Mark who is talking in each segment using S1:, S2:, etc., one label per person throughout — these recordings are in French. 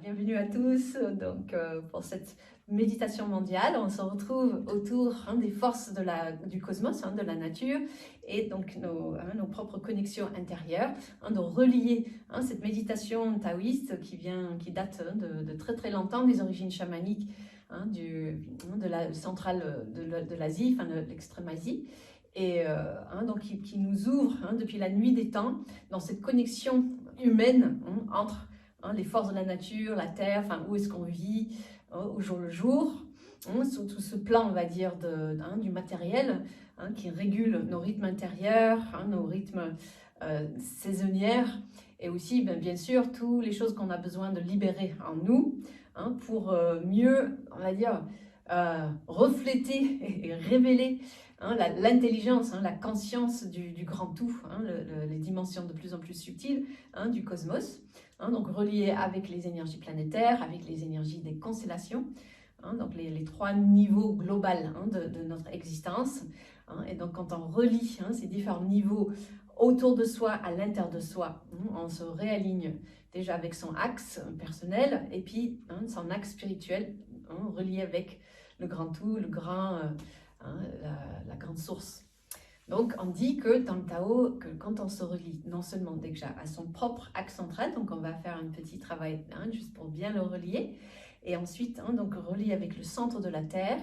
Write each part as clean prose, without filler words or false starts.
S1: Bienvenue à tous pour cette méditation mondiale. On se retrouve autour des forces du cosmos, de la nature, et donc nos propres connexions intérieures, de relier cette méditation taoïste qui date de très très longtemps, des origines chamaniques de la centrale de l'Asie, de l'extrême Asie, et donc qui nous ouvre depuis la nuit des temps dans cette connexion humaine entre les forces de la nature, la terre, où est-ce qu'on vit au jour le jour, sur tout ce plan, on va dire, du matériel qui régule nos rythmes intérieurs, nos rythmes saisonniers, et aussi, bien sûr, toutes les choses qu'on a besoin de libérer en nous pour mieux, on va dire, refléter et révéler l'intelligence, la conscience du grand tout, les dimensions de plus en plus subtiles du cosmos. Donc relié avec les énergies planétaires, avec les énergies des constellations, donc les trois niveaux globaux de notre existence. Et donc quand on relie ces différents niveaux autour de soi, à l'intérieur de soi, on se réaligne déjà avec son axe personnel et puis son axe spirituel, relié avec le grand tout, la grande source. Donc, on dit que dans le Tao, que quand on se relie, non seulement déjà à son propre axe central, donc on va faire un petit travail juste pour bien le relier, et ensuite, donc relier avec le centre de la Terre,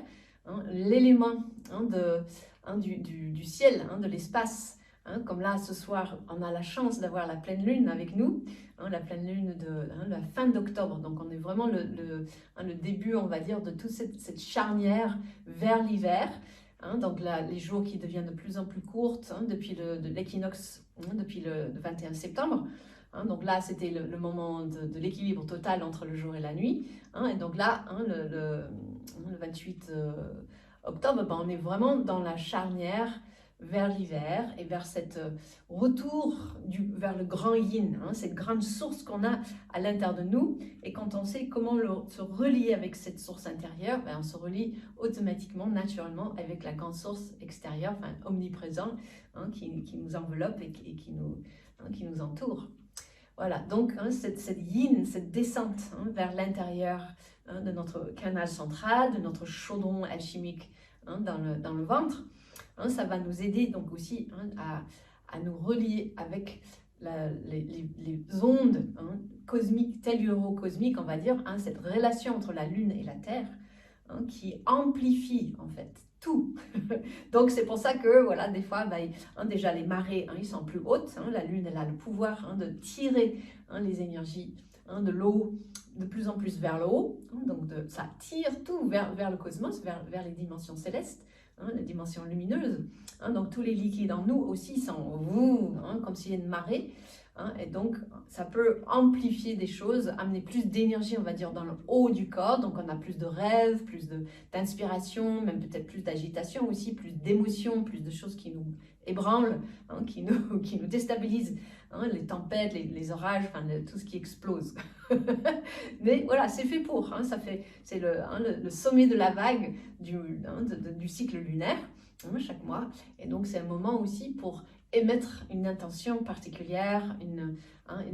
S1: l'élément du ciel, de l'espace. Comme là, ce soir, on a la chance d'avoir la pleine lune avec nous, la pleine lune de la fin d'octobre. Donc, on est vraiment le début, on va dire, de toute cette charnière vers l'hiver. Donc là, les jours qui deviennent de plus en plus courts depuis l'équinoxe, depuis le 21 septembre. Donc là, c'était le moment de l'équilibre total entre le jour et la nuit. Et donc là, le 28 octobre, on est vraiment dans la charnière vers l'hiver et vers cet retour vers le grand yin, cette grande source qu'on a à l'intérieur de nous. Et quand on sait comment se relier avec cette source intérieure, on se relie automatiquement, naturellement, avec la grande source extérieure, omniprésente, qui nous enveloppe et qui nous entoure. Voilà, donc cette yin, cette descente vers l'intérieur de notre canal central, de notre chaudron alchimique dans le ventre, ça va nous aider donc aussi à nous relier avec les ondes cosmiques, telluro-cosmiques, on va dire, cette relation entre la Lune et la Terre, qui amplifie en fait tout. Donc c'est pour ça que voilà, des fois, déjà les marées, ils sont plus hautes. La Lune, elle a le pouvoir de tirer les énergies de l'eau de plus en plus vers le haut. Donc ça tire tout vers le cosmos, vers les dimensions célestes, les dimensions lumineuses. Donc tous les liquides en nous aussi sont comme s'il y avait une marée. Et donc, ça peut amplifier des choses, amener plus d'énergie, on va dire, dans le haut du corps. Donc, on a plus de rêves, plus d'inspiration, même peut-être plus d'agitation aussi, plus d'émotions, plus de choses qui nous ébranlent, qui nous déstabilisent. Les tempêtes, les orages, tout ce qui explose. Mais voilà, c'est fait pour. C'est le sommet de la vague du cycle lunaire, chaque mois. Et donc, c'est un moment aussi pour émettre une intention particulière, une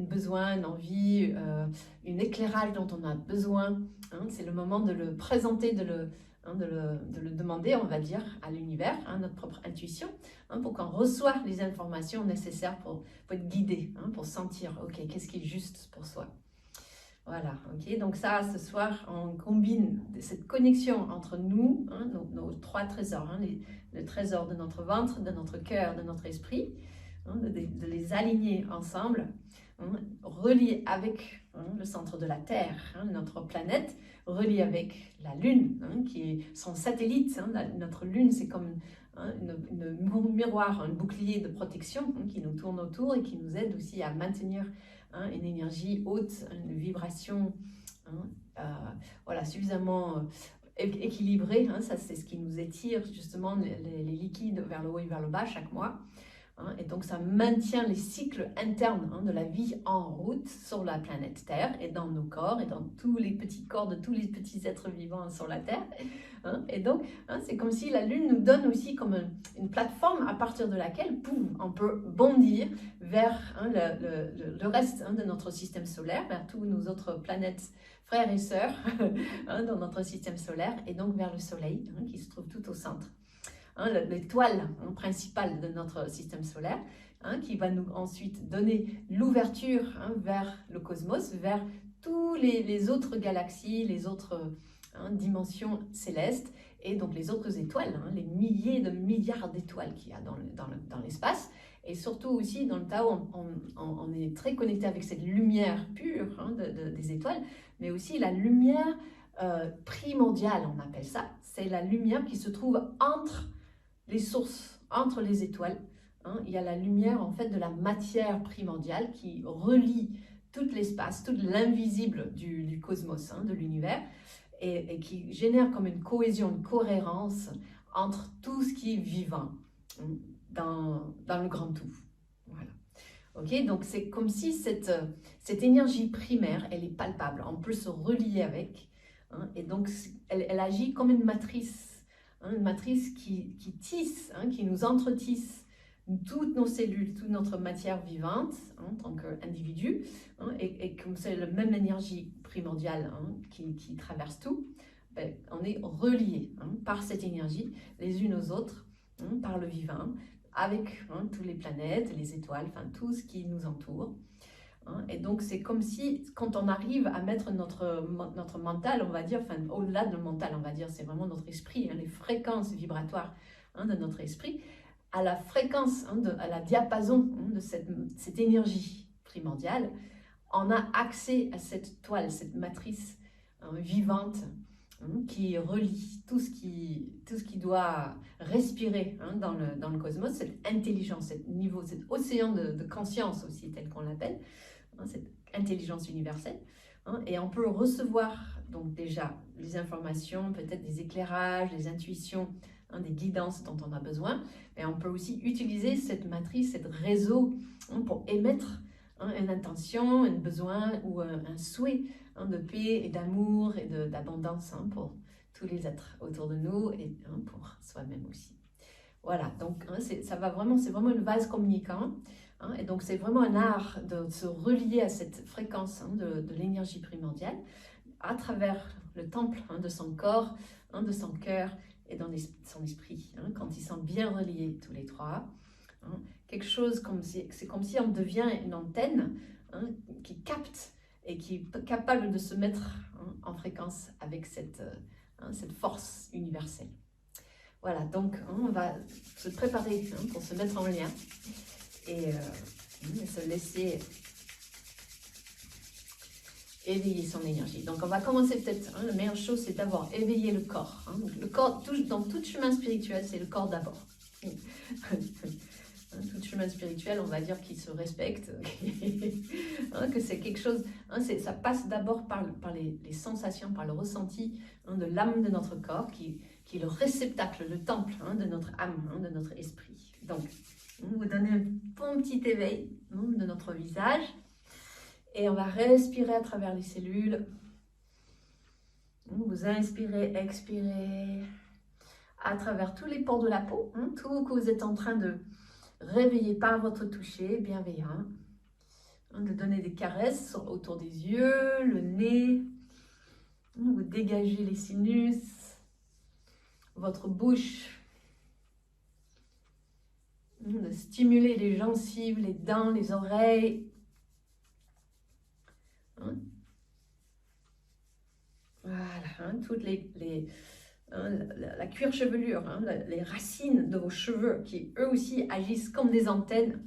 S1: besoin, une envie, un éclairage dont on a besoin. C'est le moment de le présenter, de le demander, on va dire, à l'univers, notre propre intuition, pour qu'on reçoive les informations nécessaires pour être guidé, pour sentir, ok, qu'est-ce qui est juste pour soi. Voilà, ok. Donc ça, ce soir, on combine cette connexion entre nous, nos trois trésors, le trésor de notre ventre, de notre cœur, de notre esprit, de les aligner ensemble, relier avec le centre de la Terre, notre planète, relier avec la Lune, qui est son satellite. Notre Lune, c'est comme une miroir, un bouclier de protection qui nous tourne autour et qui nous aide aussi à maintenir une énergie haute, une vibration voilà, suffisamment équilibrée. Ça, c'est ce qui nous étire justement les liquides vers le haut et vers le bas chaque mois. Et donc, ça maintient les cycles internes de la vie en route sur la planète Terre et dans nos corps et dans tous les petits corps de tous les petits êtres vivants sur la Terre. Et donc, c'est comme si la Lune nous donne aussi comme une plateforme à partir de laquelle pouf, on peut bondir vers le reste de notre système solaire, vers tous nos autres planètes frères et sœurs dans notre système solaire et donc vers le Soleil qui se trouve tout au centre. L'étoile principale de notre système solaire, qui va nous ensuite donner l'ouverture vers le cosmos, vers tous les autres galaxies, les autres dimensions célestes, et donc les autres étoiles, les milliers de milliards d'étoiles qu'il y a dans l'espace. Et surtout aussi, dans le Tao, on est très connecté avec cette lumière pure des étoiles, mais aussi la lumière primordiale, on appelle ça. C'est la lumière qui se trouve entre les sources, entre les étoiles. Il y a la lumière en fait de la matière primordiale qui relie tout l'espace, tout l'invisible du cosmos, de l'univers, et qui génère comme une cohésion, une cohérence entre tout ce qui est vivant dans le grand tout. Voilà. Ok, donc c'est comme si cette énergie primaire, elle est palpable, on peut se relier avec, et donc elle agit comme une matrice qui tisse, qui nous entretisse toutes nos cellules, toute notre matière vivante en tant qu'individu, et comme c'est la même énergie primordiale qui traverse tout, ben, on est reliés par cette énergie les unes aux autres, par le vivant, avec toutes les planètes, les étoiles, enfin tout ce qui nous entoure. Et donc c'est comme si quand on arrive à mettre notre mental, on va dire, enfin au-delà de le mental, on va dire, c'est vraiment notre esprit, les fréquences vibratoires de notre esprit, à la fréquence, à la diapason de cette énergie primordiale, on a accès à cette toile, cette matrice vivante qui relie tout ce qui doit respirer dans le cosmos, cette intelligence, cet océan de conscience aussi, tel qu'on l'appelle, cette intelligence universelle. Et on peut recevoir donc déjà les informations, peut-être des éclairages, des intuitions, des guidances dont on a besoin, mais on peut aussi utiliser cette matrice, ce réseau pour émettre une intention, un besoin ou un souhait de paix et d'amour et d'abondance pour tous les êtres autour de nous et pour soi-même aussi. Voilà, donc c'est vraiment une vase communicant, et donc c'est vraiment un art de se relier à cette fréquence de l'énergie primordiale à travers le temple de son corps, de son cœur et dans son esprit, quand ils sont bien reliés tous les trois. Quelque chose c'est comme si on devient une antenne qui capte et qui est capable de se mettre en fréquence avec cette force universelle. Voilà, donc on va se préparer pour se mettre en lien et se laisser éveiller son énergie. Donc on va commencer peut-être, la meilleure chose c'est d'abord éveiller le corps. Le corps, dans tout chemin spirituel, c'est le corps d'abord. Tout chemin spirituel, on va dire qu'il se respecte, que c'est quelque chose, ça passe d'abord par les sensations, par le ressenti de l'âme de notre corps, qui est le réceptacle, le temple de notre âme, de notre esprit. Donc, vous donnez un bon petit éveil de notre visage, et on va respirer à travers les cellules. Vous inspirez, expirez, à travers tous les pores de la peau, tout que vous êtes en train de réveiller par votre toucher bienveillant, de donner des caresses autour des yeux, le nez, vous dégagez les sinus, votre bouche, de stimuler les gencives, les dents, les oreilles. Voilà, toutes la cuir chevelure, les racines de vos cheveux qui eux aussi agissent comme des antennes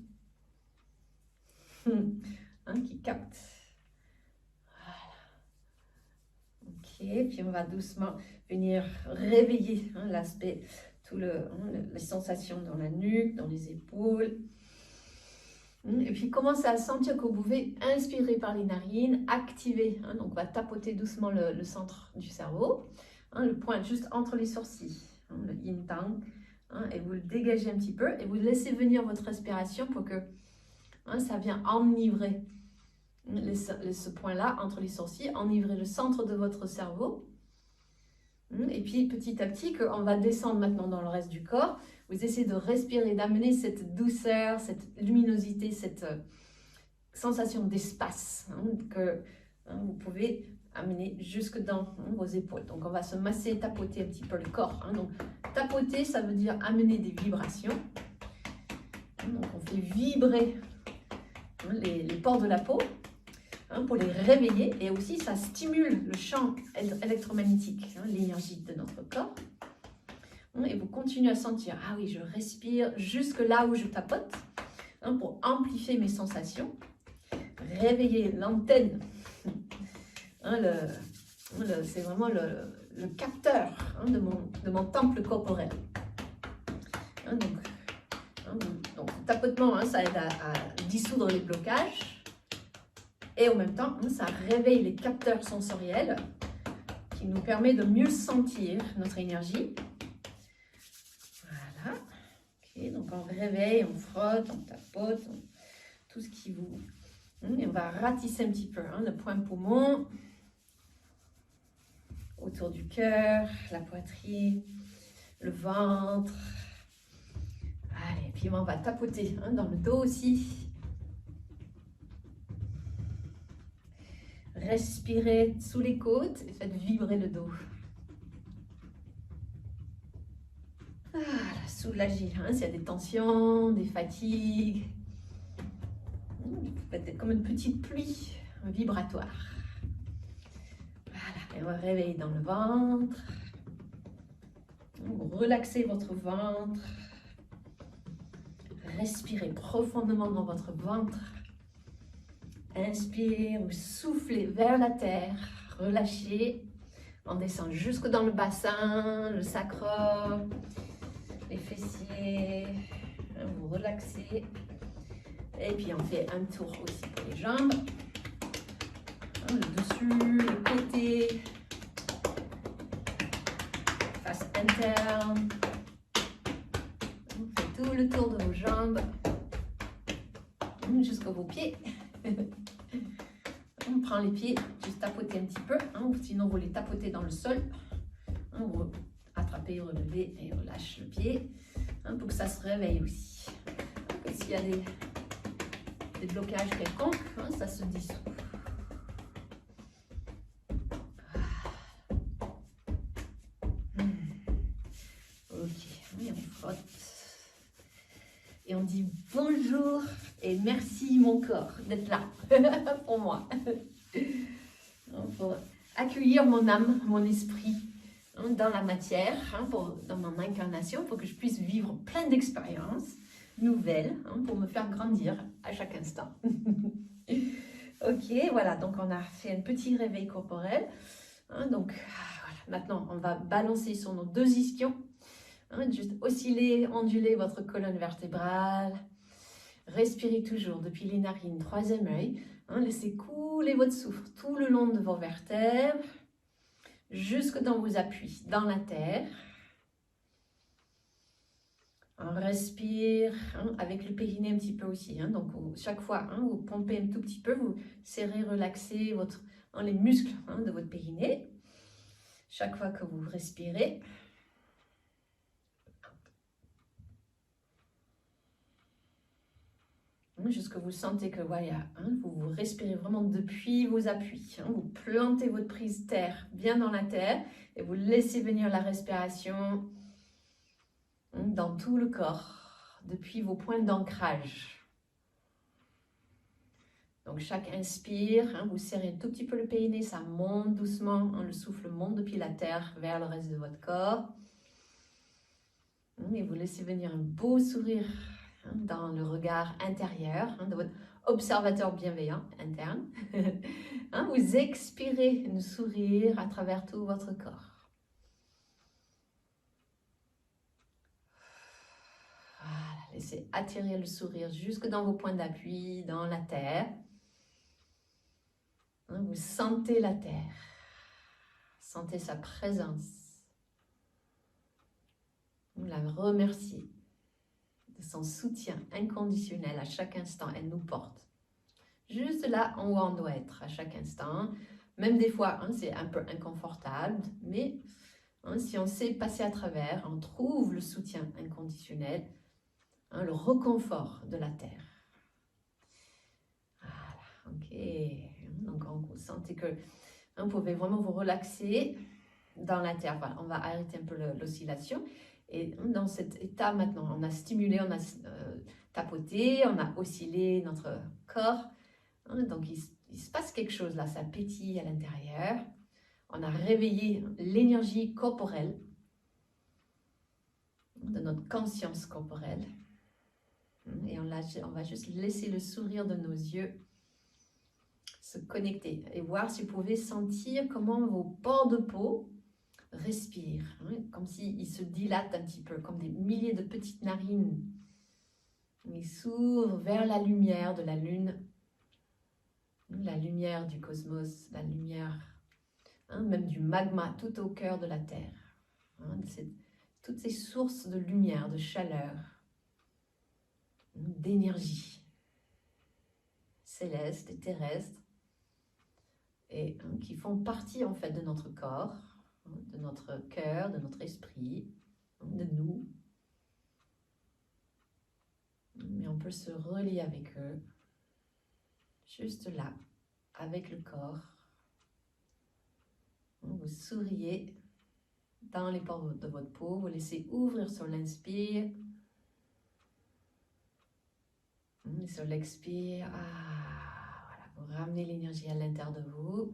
S1: qui captent. Voilà. Ok, puis on va doucement venir réveiller l'aspect, les sensations dans la nuque, dans les épaules. Et puis commencez à sentir que vous pouvez inspirer par les narines, activer, donc on va tapoter doucement le centre du cerveau. Le point juste entre les sourcils, le yin tang, Et vous le dégagez un petit peu et vous laissez venir votre respiration pour que ça vient enivrer ce point-là entre les sourcils, enivrer le centre de votre cerveau. Et puis petit à petit, on va descendre maintenant dans le reste du corps. Vous essayez de respirer, d'amener cette douceur, cette luminosité, cette sensation d'espace que vous pouvez amener jusque dans vos épaules. Donc on va se masser, tapoter un petit peu le corps. Donc tapoter, ça veut dire amener des vibrations. Donc on fait vibrer les pores de la peau pour les réveiller, et aussi ça stimule le champ électromagnétique, l'énergie de notre corps. Et vous continuez à sentir, ah oui, je respire jusque là où je tapote, pour amplifier mes sensations, réveiller l'antenne. C'est vraiment le capteur de mon temple corporel. Donc tapotement, ça aide à dissoudre les blocages. Et en même temps, ça réveille les capteurs sensoriels qui nous permet de mieux sentir notre énergie. Voilà. Ok, donc on réveille, on frotte, on tapote, tout ce qui vous... Et on va ratisser un petit peu le point poumon, autour du cœur, la poitrine, le ventre. Allez, puis on va tapoter dans le dos aussi. Respirez sous les côtes et faites vibrer le dos. Soulagez s'il y a des tensions, des fatigues. Faites comme une petite pluie vibratoire. Voilà, et on va réveiller dans le ventre. Vous relaxez votre ventre. Respirez profondément dans votre ventre. Inspire, vous soufflez vers la terre, relâchez, on descend jusque dans le bassin, le sacrum, les fessiers, vous relaxez, et puis on fait un tour aussi pour les jambes, le dessus, le côté, face interne, on fait tout le tour de vos jambes, jusqu'à vos pieds. On prend les pieds, juste tapoter un petit peu, ou sinon vous les tapotez dans le sol. Vous attrapez, relevez et relâche le pied pour que ça se réveille aussi. Et s'il y a des blocages quelconques, ça se dissout. Ok, et on frotte. Et on dit bonjour et merci mon corps d'être là pour moi. Pour accueillir mon âme, mon esprit dans la matière, dans mon incarnation, pour que je puisse vivre plein d'expériences nouvelles pour me faire grandir à chaque instant. Ok, voilà, donc on a fait un petit réveil corporel. Donc voilà, maintenant on va balancer sur nos deux ischions. Juste osciller, onduler votre colonne vertébrale. Respirez toujours depuis les narines, troisième œil. Laissez couler votre souffle tout le long de vos vertèbres, jusque dans vos appuis, dans la terre. On respire avec le périnée un petit peu aussi. Donc chaque fois, vous pompez un tout petit peu, vous serrez, relaxez les muscles de votre périnée. Chaque fois que vous respirez. Jusque vous sentez que voilà, vous respirez vraiment depuis vos appuis. Vous plantez votre prise terre bien dans la terre et vous laissez venir la respiration dans tout le corps, depuis vos points d'ancrage. Donc chaque inspire, vous serrez un tout petit peu le périnée, ça monte doucement, le souffle monte depuis la terre vers le reste de votre corps. Et vous laissez venir un beau sourire dans le regard intérieur de votre observateur bienveillant interne. Vous expirez un sourire à travers tout votre corps. Voilà, laissez attirer le sourire jusque dans vos points d'appui, dans la terre. Vous sentez la terre, sentez sa présence. la remercier de son soutien inconditionnel à chaque instant. Elle nous porte juste là où on doit être à chaque instant. Même des fois, c'est un peu inconfortable, mais si on sait passer à travers, on trouve le soutien inconditionnel, le réconfort de la terre. Voilà, ok. Donc, vous sentez que vous pouvez vraiment vous relaxer dans la terre. Voilà, on va arrêter un peu l'oscillation. Et dans cet état maintenant, on a stimulé, on a tapoté, on a oscillé notre corps. Donc, il se passe quelque chose là, ça pétille à l'intérieur. On a réveillé l'énergie corporelle, de notre conscience corporelle. Et on va juste laisser le sourire de nos yeux se connecter et voir si vous pouvez sentir comment vos pores de peau respirent, comme s'ils se dilatent un petit peu, comme des milliers de petites narines. Ils s'ouvrent vers la lumière de la lune, la lumière du cosmos, la lumière même du magma tout au cœur de la Terre. Toutes ces sources de lumière, de chaleur, d'énergie céleste et terrestre, et qui font partie en fait de notre corps, de notre cœur, de notre esprit, de nous. Mais on peut se relier avec eux, juste là, avec le corps. Vous souriez dans les pores de votre peau, vous laissez ouvrir sur l'inspire. Et sur l'expire, voilà, vous ramenez l'énergie à l'intérieur de vous.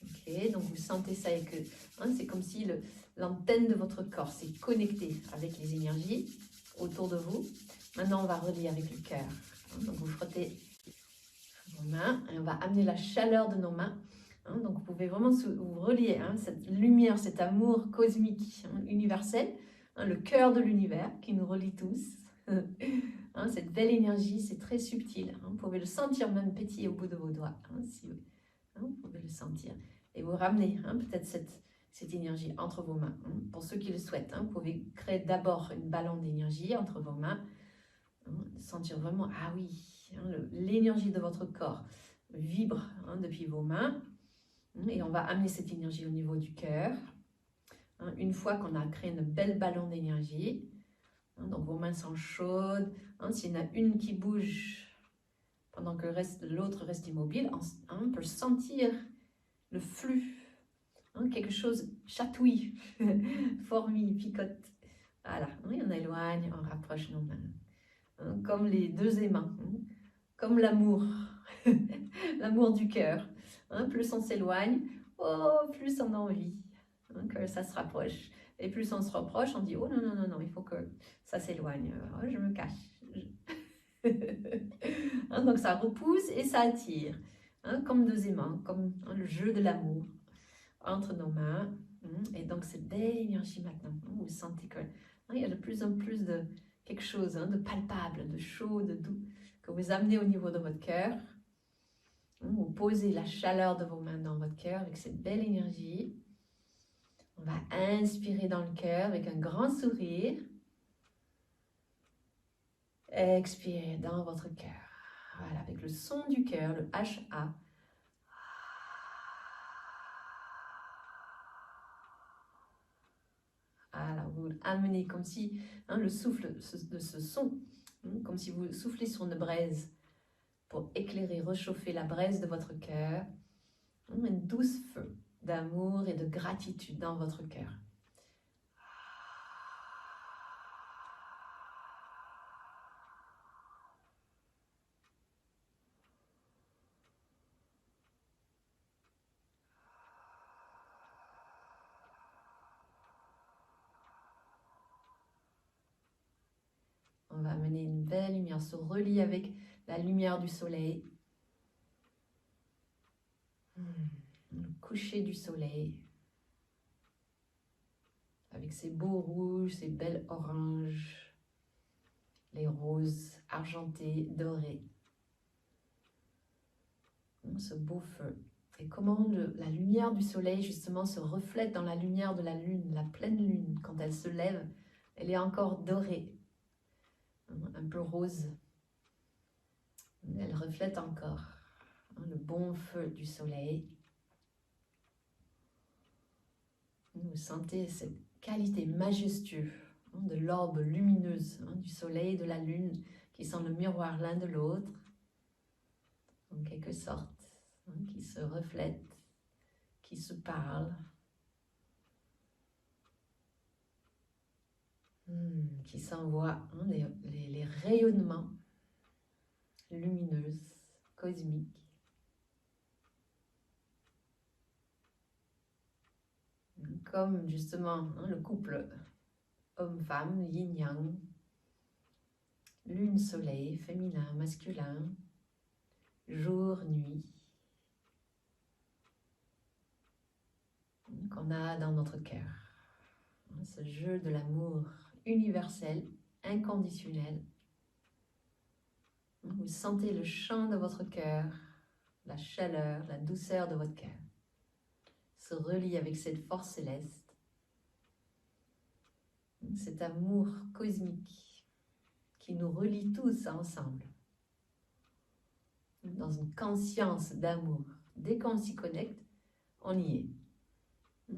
S1: Ok, donc vous sentez ça et que c'est comme si l'antenne de votre corps s'est connectée avec les énergies autour de vous. Maintenant, on va relier avec le cœur. Donc vous frottez vos mains et on va amener la chaleur de nos mains. Donc vous pouvez vraiment vous relier, cette lumière, cet amour cosmique, universel, le cœur de l'univers qui nous relie tous. Cette belle énergie, c'est très subtil. Vous pouvez le sentir même pétiller au bout de vos doigts. Vous pouvez le sentir. Et vous ramenez peut-être cette énergie entre vos mains. Pour ceux qui le souhaitent, vous pouvez créer d'abord une ballon d'énergie entre vos mains. Sentir vraiment, ah oui, l'énergie de votre corps vibre depuis vos mains. Et on va amener cette énergie au niveau du cœur. Une fois qu'on a créé une belle ballon d'énergie, donc vos mains sont chaudes. S'il y en a une qui bouge pendant que l'autre reste immobile, on peut sentir le flux. Quelque chose chatouille, fourmille, picote. Voilà, on éloigne, on rapproche nos mains. Comme les deux aimants, comme l'amour, l'amour du cœur. Plus on s'éloigne, plus on a envie que ça se rapproche. Et plus on se rapproche, on dit, oh non, non, non, non, il faut que ça s'éloigne. Je me cache. Donc ça repousse et ça attire. Comme deux aimants, comme le jeu de l'amour entre nos mains. Et donc cette belle énergie maintenant, vous sentez que il y a de plus en plus de quelque chose de palpable, de chaud, de doux, que vous amenez au niveau de votre cœur. Vous posez la chaleur de vos mains dans votre cœur avec cette belle énergie. On va inspirer dans le cœur avec un grand sourire. Expirez dans votre cœur. Voilà, avec le son du cœur, le HA. Voilà, vous amenez comme si le souffle de ce son, comme si vous soufflez sur une braise pour éclairer, réchauffer la braise de votre cœur. Un douce feu d'amour et de gratitude dans votre cœur. On va amener une belle lumière, se relier avec la lumière du soleil. Le coucher du soleil. Avec ses beaux rouges, ses belles oranges, les roses argentées, dorées. Ce beau feu Et comment la lumière du soleil justement se reflète dans la lumière de la lune, la pleine lune, quand elle se lève, elle est encore dorée, un peu rose. Elle reflète encore le bon feu du soleil. Vous sentez cette qualité majestueuse de l'orbe lumineuse du soleil et de la lune qui sont le miroir l'un de l'autre, en quelque sorte, qui se reflètent, qui se parlent, qui s'envoient les rayonnements lumineux, cosmiques. Comme justement le couple homme-femme, yin-yang, lune-soleil, féminin, masculin, jour-nuit, qu'on a dans notre cœur. Ce jeu de l'amour universel, inconditionnel. Vous sentez le chant de votre cœur, la chaleur, la douceur de votre cœur se relie avec cette force céleste, cet amour cosmique qui nous relie tous ensemble dans une conscience d'amour. Dès qu'on s'y connecte, on y est.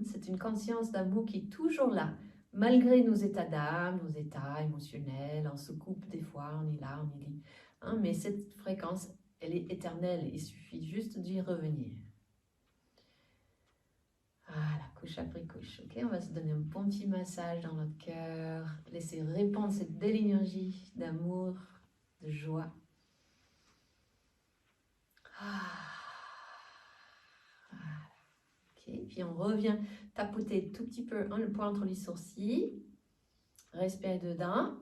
S1: C'est une conscience d'amour qui est toujours là, malgré nos états d'âme, nos états émotionnels, on se coupe des fois, on est là, on est là. Mais cette fréquence, elle est éternelle, il suffit juste d'y revenir. Voilà, couche après couche. Ok, on va se donner un bon petit massage dans notre cœur, laisser répandre cette belle énergie d'amour, de joie. Okay. Puis on revient tapoter tout petit peu le point entre les sourcils, respire dedans,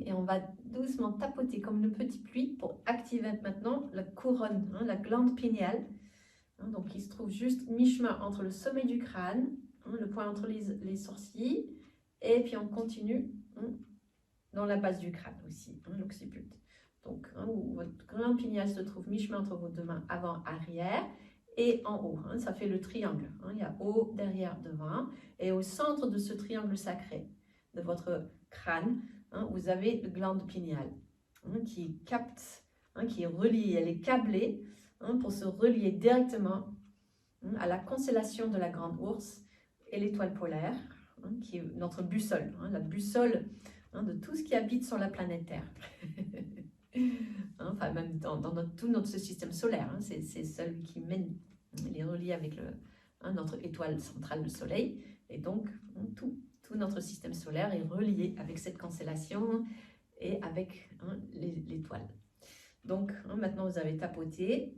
S1: et on va doucement tapoter comme une petite pluie pour activer maintenant la couronne, la glande pinéale, donc qui se trouve juste mi-chemin entre le sommet du crâne, le point entre les sourcils, et puis on continue dans la base du crâne aussi, l'occiput. Donc, où votre glande pinéale se trouve mi-chemin entre vos deux mains avant-arrière, et en haut, ça fait le triangle. Il y a haut, derrière, devant. Et au centre de ce triangle sacré de votre crâne, vous avez le glande pinéale qui capte, qui est reliée, elle est câblée pour se relier directement à la constellation de la Grande Ourse et l'étoile polaire, qui est notre boussole, la boussole de tout ce qui habite sur la planète Terre. Enfin, même dans tout notre système solaire, c'est celui qui mène, il est relié avec notre étoile centrale, le Soleil, et donc tout notre système solaire est relié avec cette constellation et avec l'étoile. Donc maintenant vous avez tapoté,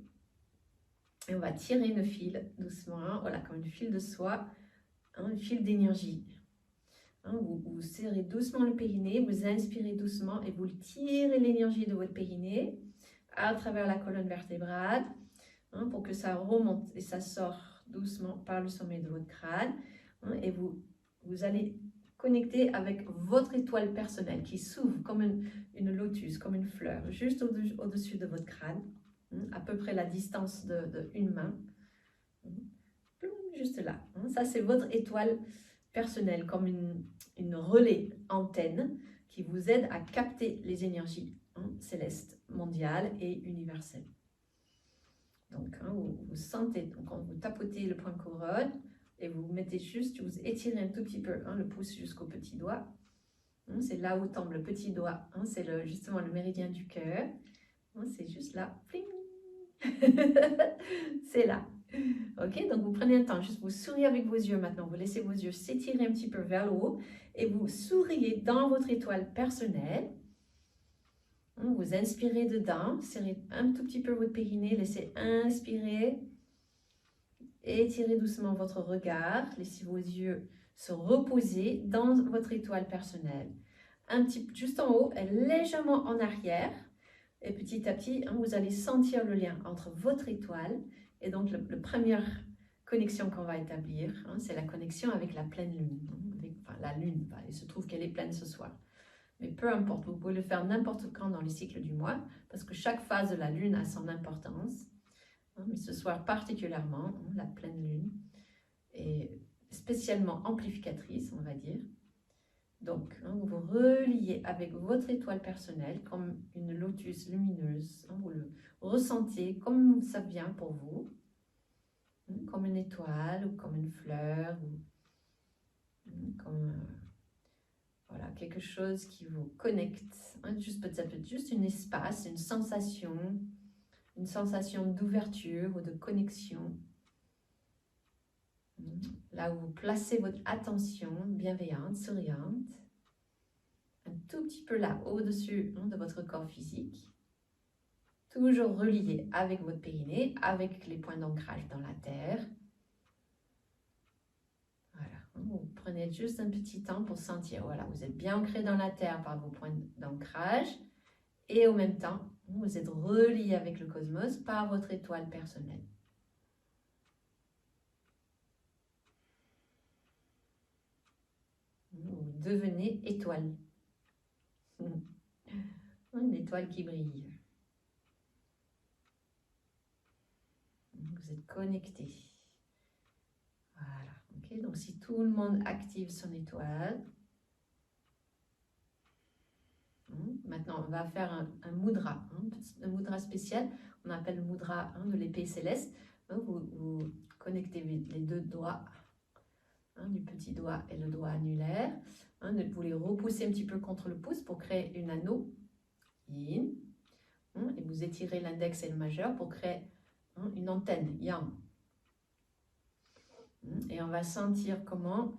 S1: et on va tirer une fil doucement, voilà, comme une fil de soie, un fil d'énergie. Vous serrez doucement le périnée, vous inspirez doucement et vous tirez l'énergie de votre périnée à travers la colonne vertébrale pour que ça remonte et ça sort doucement par le sommet de votre crâne. Et vous allez connecter avec votre étoile personnelle qui s'ouvre comme une lotus, comme une fleur, juste au-dessus de votre crâne, à peu près la distance de une main, juste là. Ça, c'est votre étoile personnelle, comme une relais antenne qui vous aide à capter les énergies célestes, mondiales et universelles. Donc, vous sentez, donc vous tapotez le point couronne et vous mettez juste, vous étirez un tout petit peu le pouce jusqu'au petit doigt. C'est là où tombe le petit doigt, c'est justement le méridien du cœur. C'est juste là, c'est là. Ok, donc vous prenez un temps, juste vous souriez avec vos yeux maintenant, vous laissez vos yeux s'étirer un petit peu vers le haut et vous souriez dans votre étoile personnelle. Vous inspirez dedans, serrez un tout petit peu votre périnée, laissez inspirer, étirez doucement votre regard, laissez vos yeux se reposer dans votre étoile personnelle. Un petit peu juste en haut, légèrement en arrière, et petit à petit, vous allez sentir le lien entre votre étoile et donc la première connexion qu'on va établir, c'est la connexion avec la pleine lune, avec la lune. Il se trouve qu'elle est pleine ce soir. Mais peu importe, vous pouvez le faire n'importe quand dans les cycles du mois, parce que chaque phase de la lune a son importance. Mais ce soir particulièrement, la pleine lune est spécialement amplificatrice, on va dire. Donc, vous vous reliez avec votre étoile personnelle comme une lotus lumineuse. Vous le ressentez comme ça vient pour vous, comme une étoile ou comme une fleur, ou comme voilà, quelque chose qui vous connecte. Ça peut être juste un espace, une sensation d'ouverture ou de connexion. Là où vous placez votre attention bienveillante, souriante, un tout petit peu là, au-dessus de votre corps physique, toujours relié avec votre périnée, avec les points d'ancrage dans la terre. Voilà, vous prenez juste un petit temps pour sentir, voilà, vous êtes bien ancré dans la terre par vos points d'ancrage, et au même temps, vous êtes relié avec le cosmos par votre étoile personnelle. Vous devenez étoile. Une étoile qui brille. Vous êtes connecté. Voilà. Okay, donc si tout le monde active son étoile, maintenant on va faire un mudra, un mudra spécial. On appelle le mudra de l'épée céleste. Vous connectez les deux doigts, du petit doigt et le doigt annulaire. Vous les repoussez un petit peu contre le pouce pour créer une anneau. Yin. Et vous étirez l'index et le majeur pour créer une antenne, yang. Et on va sentir comment,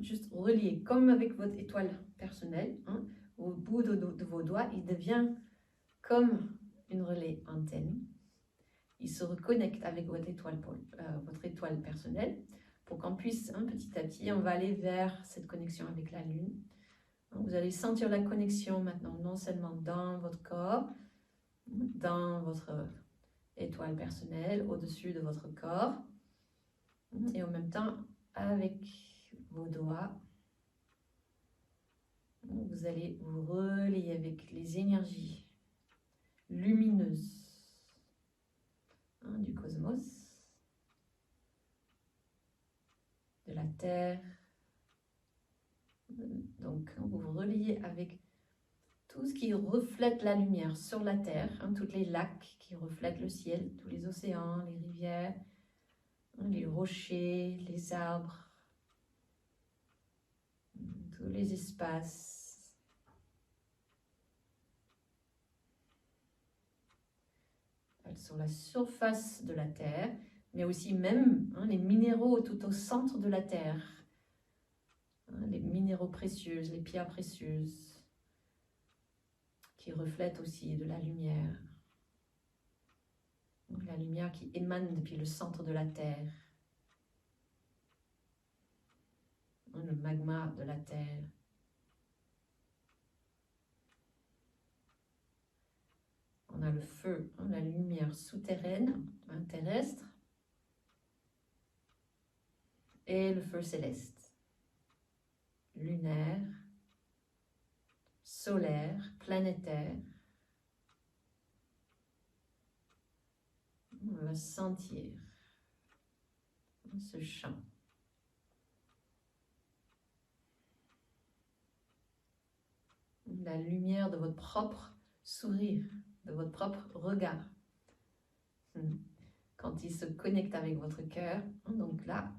S1: juste relier, comme avec votre étoile personnelle, au bout de vos doigts, il devient comme une relais antenne. Il se reconnecte avec votre étoile personnelle pour qu'on puisse, petit à petit, on va aller vers cette connexion avec la Lune. Vous allez sentir la connexion maintenant, non seulement dans votre corps, dans votre étoile personnelle, au-dessus de votre corps, et en même temps, avec vos doigts, vous allez vous relier avec les énergies lumineuses du cosmos, de la Terre. Donc, vous vous reliez avec tout ce qui reflète la lumière sur la Terre, tous les lacs qui reflètent le ciel, tous les océans, les rivières, les rochers, les arbres, tous les espaces. Sur la surface de la Terre, mais aussi même les minéraux tout au centre de la Terre, les minéraux précieux, les pierres précieuses, qui reflètent aussi de la lumière qui émane depuis le centre de la Terre, le magma de la Terre. On a le feu, la lumière souterraine, terrestre, et le feu céleste, lunaire, solaire, planétaire. On va sentir ce champ. La lumière de votre propre sourire, de votre propre regard. Quand il se connecte avec votre cœur, donc là,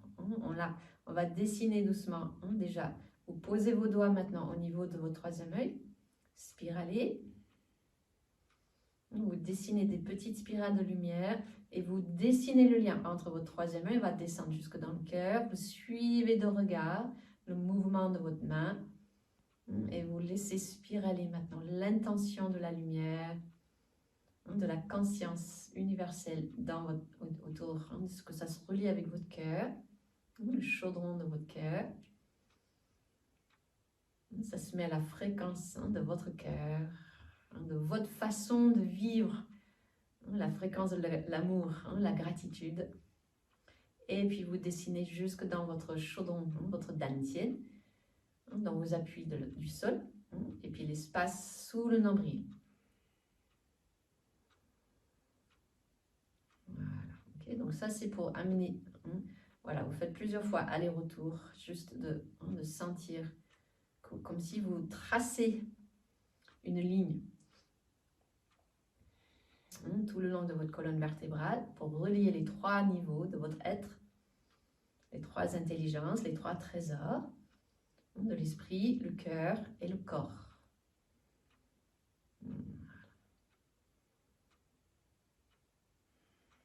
S1: on va dessiner doucement. Déjà, vous posez vos doigts maintenant au niveau de votre troisième œil, spiralé. Vous dessinez des petites spirales de lumière et vous dessinez le lien entre votre troisième œil, va descendre jusque dans le cœur. Vous suivez de regard le mouvement de votre main et vous laissez spiraler maintenant l'intention de la lumière, de la conscience universelle autour, de que ça se relie avec votre cœur, le chaudron de votre cœur. Ça se met à la fréquence de votre cœur, de votre façon de vivre, la fréquence de l'amour, la gratitude. Et puis vous dessinez jusque dans votre chaudron, votre dantian, dans vos appuis du sol, et puis l'espace sous le nombril. Voilà. Ok, donc ça, c'est pour amener. Voilà, vous faites plusieurs fois aller-retour, juste de sentir comme si vous tracez une ligne tout le long de votre colonne vertébrale pour relier les 3 niveaux de votre être, les 3 intelligences, les 3 trésors de l'esprit, le cœur et le corps.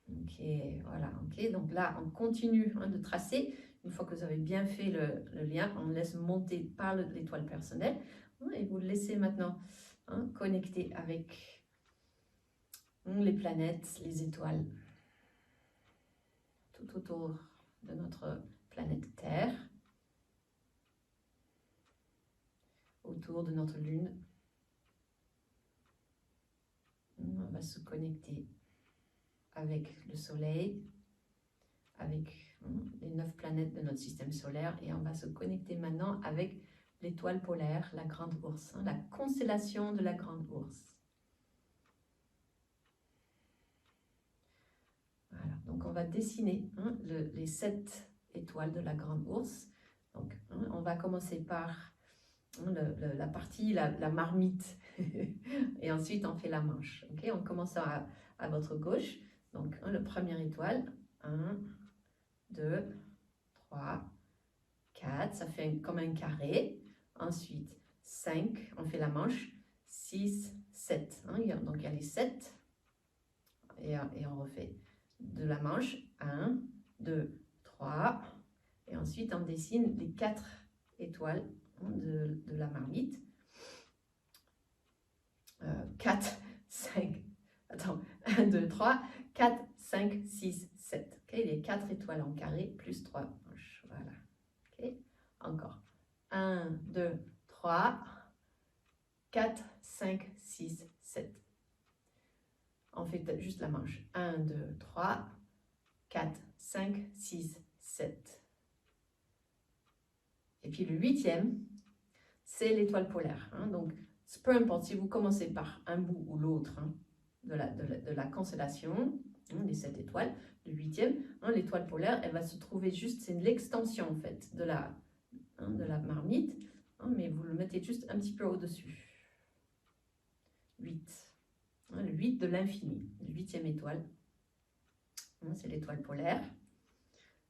S1: Ok, voilà, ok. Donc là, on continue de tracer. Une fois que vous avez bien fait le lien, on laisse monter par l'étoile personnelle et vous le laissez maintenant connecter avec les planètes, les étoiles, tout autour de notre planète Terre, autour de notre Lune. On va se connecter avec le Soleil, avec les 9 planètes de notre système solaire, et on va se connecter maintenant avec l'étoile polaire, la Grande Ourse, la constellation de la Grande Ourse. Voilà, donc on va dessiner les 7 étoiles de la Grande Ourse. Donc on va commencer par la partie, la marmite, et ensuite on fait la manche. Okay, on commence à votre gauche. Donc le première étoile, 1, 2, 3, 4, ça fait comme un carré. Ensuite 5, on fait la manche, 6, 7. Donc il y a les 7, et on refait de la manche, 1, 2, 3, et ensuite on dessine les 4 étoiles de la marmite. 4, 5, attends, 1, 2, 3, 4, 5, 6, 7. Okay, les 4 étoiles en carré plus 3 manches. Voilà. Okay. Encore. 1, 2, 3, 4, 5, 6, 7. On fait juste la manche. 1, 2, 3, 4, 5, 6, 7. Et puis le 8e, c'est l'étoile polaire. Donc, peu importe si vous commencez par un bout ou l'autre de la constellation, des 7 étoiles, le 8e, l'étoile polaire, elle va se trouver juste, c'est l'extension en fait de la marmite, mais vous le mettez juste un petit peu au-dessus. 8. Le 8 de l'infini, le 8e étoile, c'est l'étoile polaire.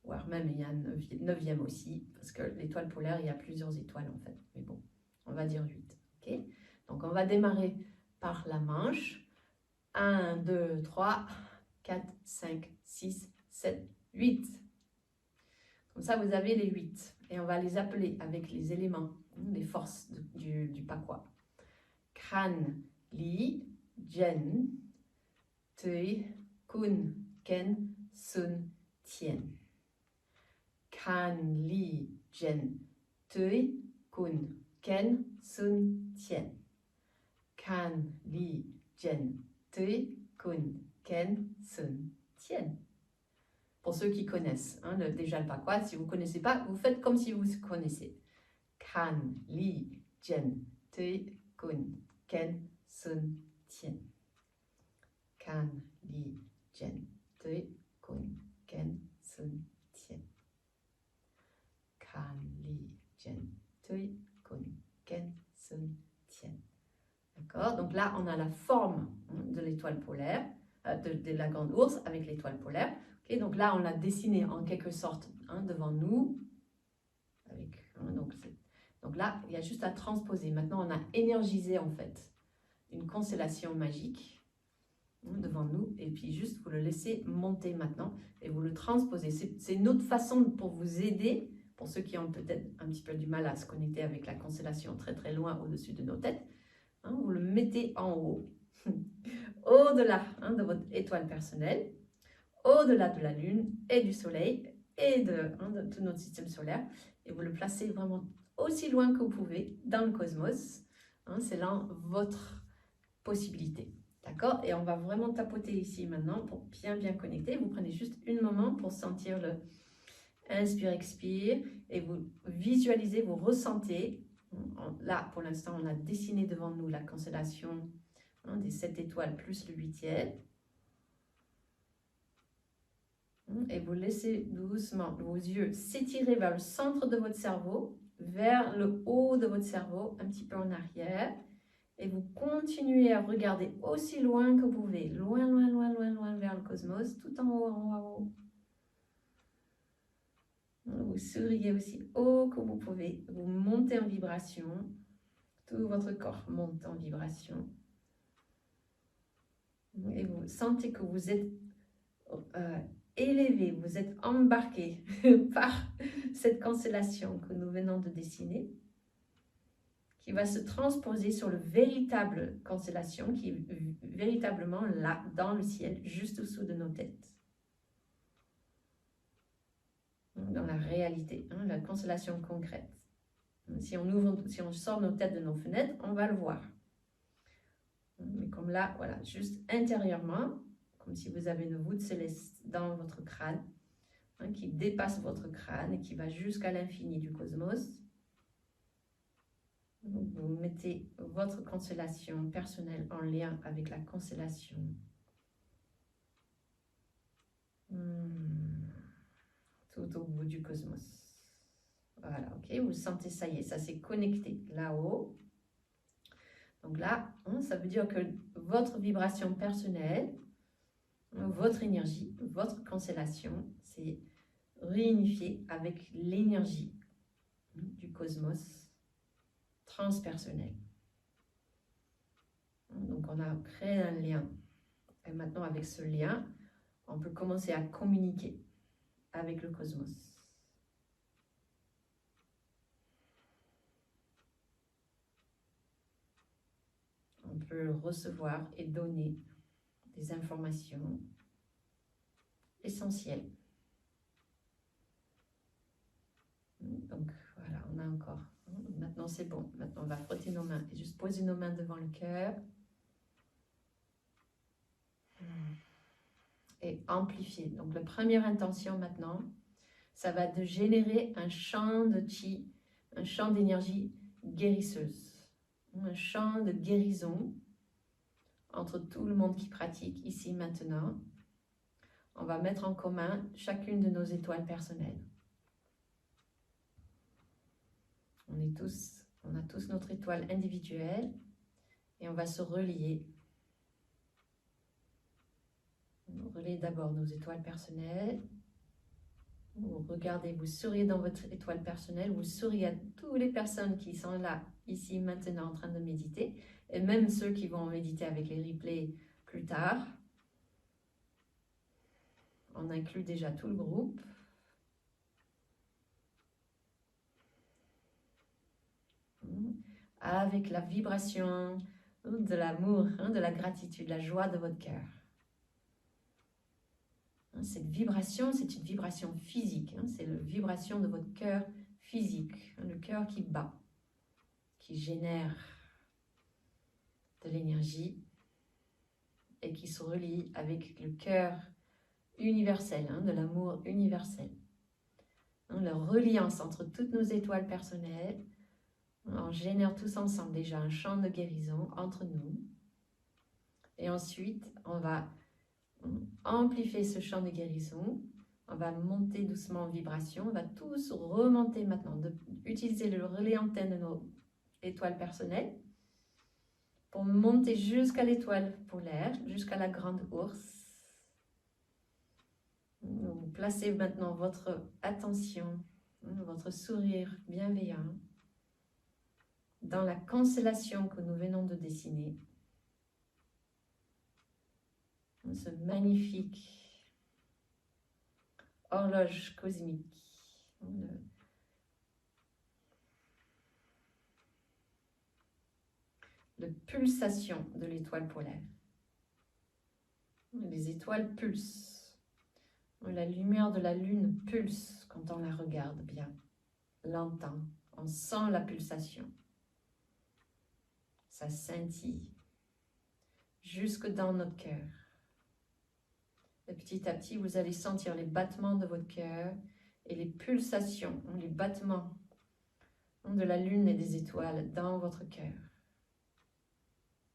S1: Voire même il y a un 9e aussi, parce que l'étoile polaire, il y a plusieurs étoiles en fait. Mais bon, on va dire 8. Okay, donc on va démarrer par la manche. 1, 2, 3, 4, 5, 6, 7, 8. Comme ça, vous avez les 8. Et on va les appeler avec les éléments, les forces du Pakwa. Kran, Li, Jen, Tui, Kun, Ken, Sun, Tien. Kan, Li, Jen, Tui, Kun, Ken, Sun, Tien. Kan, Li, Jen, Tui, Kun, Ken, Sun, Tien. Pour ceux qui connaissent déjà le Pakwa, si vous ne connaissez pas, vous faites comme si vous connaissez. Kan, Li, Jen, Tui, Kun, Ken, Sun, Tien. Kan, Li, Jen, Tui, Kun, Ken, Sun, Tien. Kan, Li, Jen, Tui, Kun, Ken, Sun, Tien. D'accord? Donc là, on a la forme de l'étoile polaire, de la grande ours avec l'étoile polaire. Okay? Donc là, on l'a dessiné en quelque sorte devant nous. Avec, donc là, il y a juste à transposer. Maintenant, on a énergisé en fait une constellation magique devant nous. Et puis juste, vous le laissez monter maintenant et vous le transposez. C'est une autre façon pour vous aider. Pour ceux qui ont peut-être un petit peu du mal à se connecter avec la constellation très très loin au-dessus de nos têtes, vous le mettez en haut, au-delà de votre étoile personnelle, au-delà de la Lune et du Soleil et de tout notre système solaire, et vous le placez vraiment aussi loin que vous pouvez dans le cosmos. C'est là votre possibilité. D'accord? Et on va vraiment tapoter ici maintenant pour bien connecter. Vous prenez juste un moment pour sentir le inspire, expire, et vous visualisez, vous ressentez. Là, pour l'instant, on a dessiné devant nous la constellation des 7 étoiles plus le 8e. Et vous laissez doucement vos yeux s'étirer vers le centre de votre cerveau, vers le haut de votre cerveau, un petit peu en arrière. Et vous continuez à regarder aussi loin que vous pouvez, loin, loin, loin, loin, loin vers le cosmos, tout en haut, en haut, en haut. Vous souriez aussi haut que vous pouvez, vous montez en vibration, tout votre corps monte en vibration. Et vous sentez que vous êtes élevé, vous êtes embarqué par cette constellation que nous venons de dessiner, qui va se transposer sur le véritable constellation qui est véritablement là, dans le ciel, juste au-dessous de nos têtes. Dans la réalité, hein, la constellation concrète. Si on sort nos têtes de nos fenêtres, on va le voir. Mais comme là, voilà, juste intérieurement, comme si vous avez une voûte céleste dans votre crâne, hein, qui dépasse votre crâne et qui va jusqu'à l'infini du cosmos. Vous mettez votre constellation personnelle en lien avec la constellation. Tout au bout du cosmos. Voilà, ok, vous sentez, ça y est, ça s'est connecté là-haut. Donc là, ça veut dire que votre vibration personnelle, votre énergie, votre constellation, c'est réunifié avec l'énergie du cosmos transpersonnel. Donc on a créé un lien. Et maintenant avec ce lien, on peut commencer à communiquer avec le cosmos. On peut recevoir et donner des informations essentielles. Donc voilà, on a encore. Maintenant c'est bon. Maintenant on va frotter nos mains et juste poser nos mains devant le cœur. Et amplifier. Donc la première intention maintenant, ça va de générer un champ de chi, un champ d'énergie guérisseuse, un champ de guérison entre tout le monde qui pratique ici maintenant. On va mettre en commun chacune de nos étoiles personnelles. On a tous notre étoile individuelle et on va se relier. On relaie d'abord nos étoiles personnelles. Vous regardez, vous souriez dans votre étoile personnelle, vous souriez à toutes les personnes qui sont là, ici, maintenant, en train de méditer, et même ceux qui vont méditer avec les replays plus tard. On inclut déjà tout le groupe. Avec la vibration de l'amour, de la gratitude, la joie de votre cœur. Cette vibration, c'est une vibration physique, c'est la vibration de votre cœur physique, le cœur qui bat, qui génère de l'énergie et qui se relie avec le cœur universel, de l'amour universel. La reliance entre toutes nos étoiles personnelles, on génère tous ensemble déjà un champ de guérison entre nous. Et ensuite, on va amplifier ce champ de guérison. On va monter doucement en vibration. On va tous remonter maintenant, utiliser le relais antenne de nos étoiles personnelles pour monter jusqu'à l'étoile polaire, jusqu'à la grande ours. Vous placez maintenant votre attention, votre sourire bienveillant dans la constellation que nous venons de dessiner. Ce magnifique horloge cosmique. La pulsation de l'étoile polaire. Les étoiles pulsent. La lumière de la lune pulse quand on la regarde bien, l'entend. On sent la pulsation. Ça scintille jusque dans notre cœur. Et petit à petit, vous allez sentir les battements de votre cœur et les pulsations, les battements de la lune et des étoiles dans votre cœur,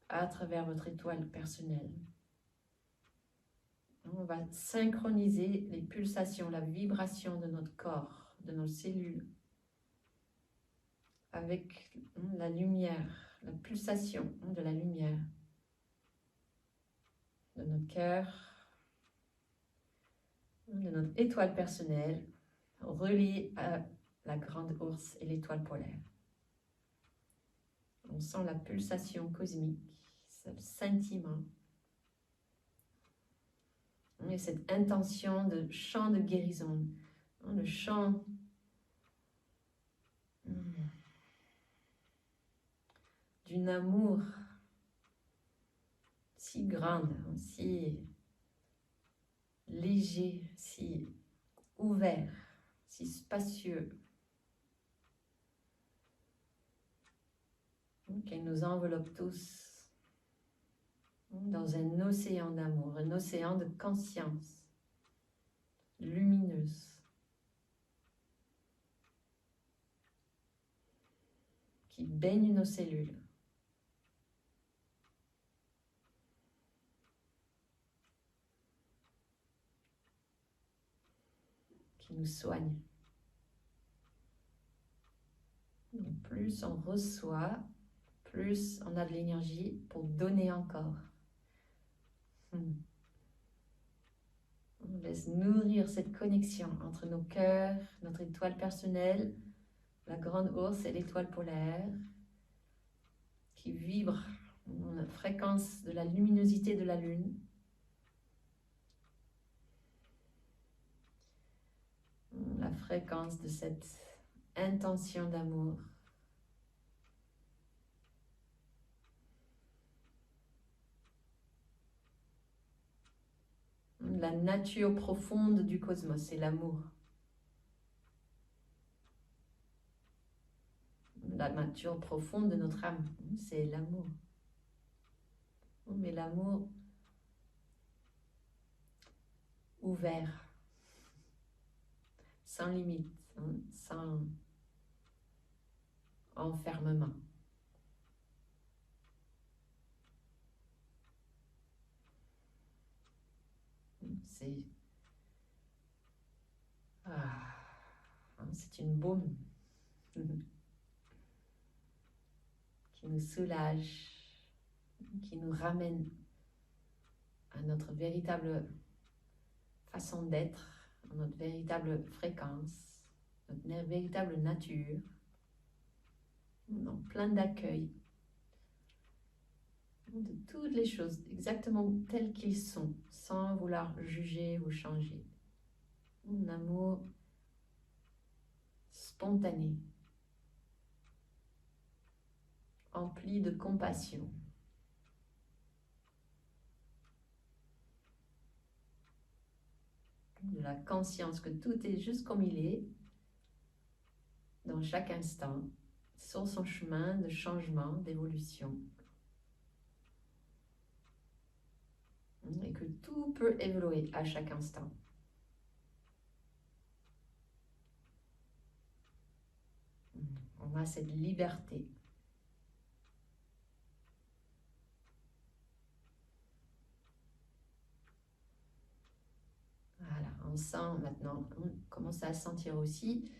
S1: à travers votre étoile personnelle. On va synchroniser les pulsations, la vibration de notre corps, de nos cellules, avec la lumière, la pulsation de la lumière, de notre cœur, de notre étoile personnelle, reliée à la grande ours et l'étoile polaire. On sent la pulsation cosmique, ce scintillement, et cette intention de chant de guérison, le chant d'un amour si grande, si léger, si ouvert, si spacieux, qu'elle nous enveloppe tous dans un océan d'amour, un océan de conscience lumineuse qui baigne nos cellules. Qui nous soigne. Donc plus on reçoit, plus on a de l'énergie pour donner encore. On laisse nourrir cette connexion entre nos cœurs, notre étoile personnelle, la grande ours et l'étoile polaire, qui vibre la fréquence de la luminosité de la lune. La fréquence de cette intention d'amour. La nature profonde du cosmos, c'est l'amour. La nature profonde de notre âme, c'est l'amour. Mais l'amour ouvert, sans limite, sans enfermement. C'est une baume qui nous soulage, qui nous ramène à notre véritable façon d'être, à notre véritable fréquence, notre véritable nature, donc plein d'accueil de toutes les choses exactement telles qu'ils sont, sans vouloir juger ou changer. Un amour spontané, empli de compassion. De la conscience que tout est juste comme il est, dans chaque instant, sur son chemin de changement, d'évolution. Et que tout peut évoluer à chaque instant. On a cette liberté. Voilà, on sent maintenant, on commence à sentir aussi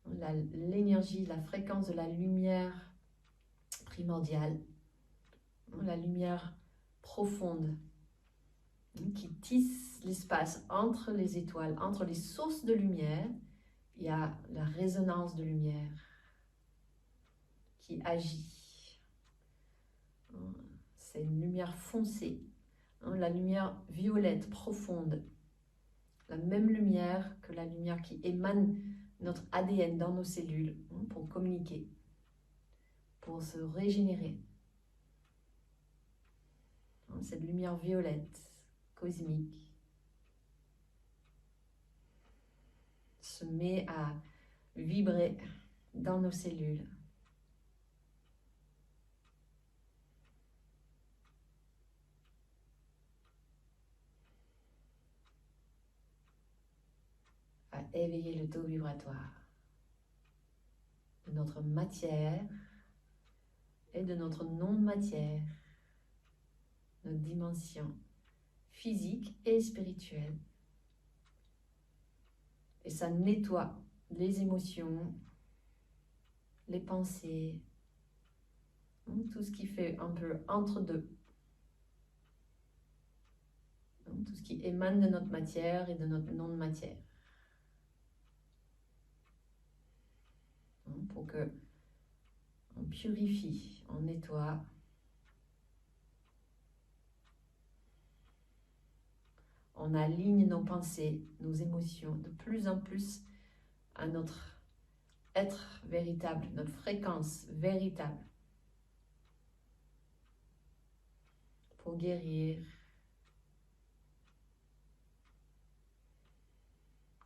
S1: l'énergie, la fréquence de la lumière primordiale, la lumière profonde qui tisse l'espace entre les étoiles, entre les sources de lumière. Il y a la résonance de lumière qui agit. C'est une lumière foncée, la lumière violette profonde, la même lumière que la lumière qui émane notre ADN dans nos cellules pour communiquer, pour se régénérer. Cette lumière violette, cosmique, se met à vibrer dans nos cellules. À éveiller le taux vibratoire de notre matière et de notre non-matière, notre dimension physique et spirituel. Et ça nettoie les émotions, les pensées, tout ce qui fait un peu entre deux. Tout ce qui émane de notre matière et de notre non-matière. Pour que on purifie, on nettoie. On aligne nos pensées, nos émotions de plus en plus à notre être véritable, notre fréquence véritable. Pour guérir,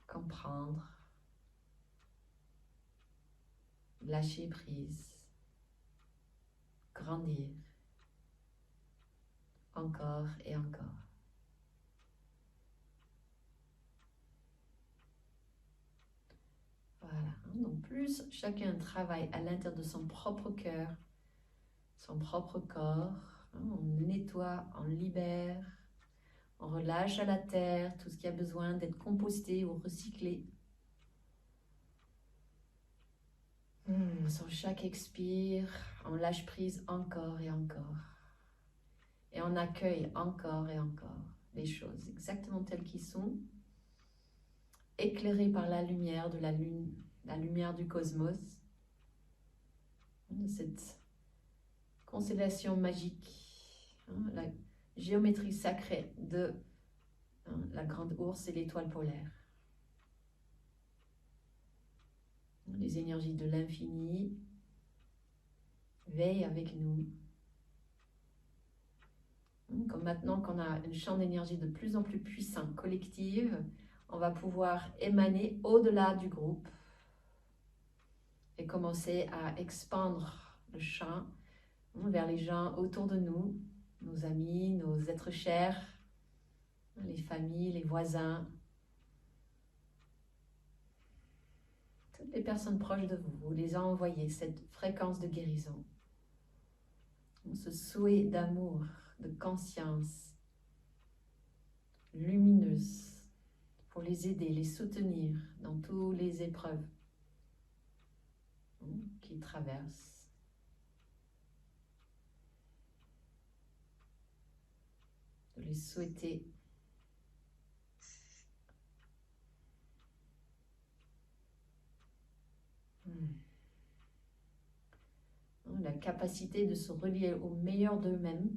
S1: comprendre, lâcher prise, grandir, encore et encore. Voilà, donc plus chacun travaille à l'intérieur de son propre cœur, son propre corps, on nettoie, on libère, on relâche à la terre tout ce qui a besoin d'être composté ou recyclé. Sur chaque expire, on lâche prise encore et encore. Et on accueille encore et encore les choses exactement telles qu'elles sont, éclairées par la lumière de la lune, la lumière du cosmos, de cette constellation magique, la géométrie sacrée de la grande ours et l'étoile polaire. Les énergies de l'infini veillent avec nous. Comme maintenant qu'on a un champ d'énergie de plus en plus puissant, collective, on va pouvoir émaner au-delà du groupe et commencer à expandre le champ vers les gens autour de nous, nos amis, nos êtres chers, les familles, les voisins, toutes les personnes proches de vous. Vous les envoyez cette fréquence de guérison, ce souhait d'amour, de conscience lumineuse pour les aider, les soutenir dans toutes les épreuves qu'ils traversent. De les souhaiter la capacité de se relier au meilleur d'eux-mêmes,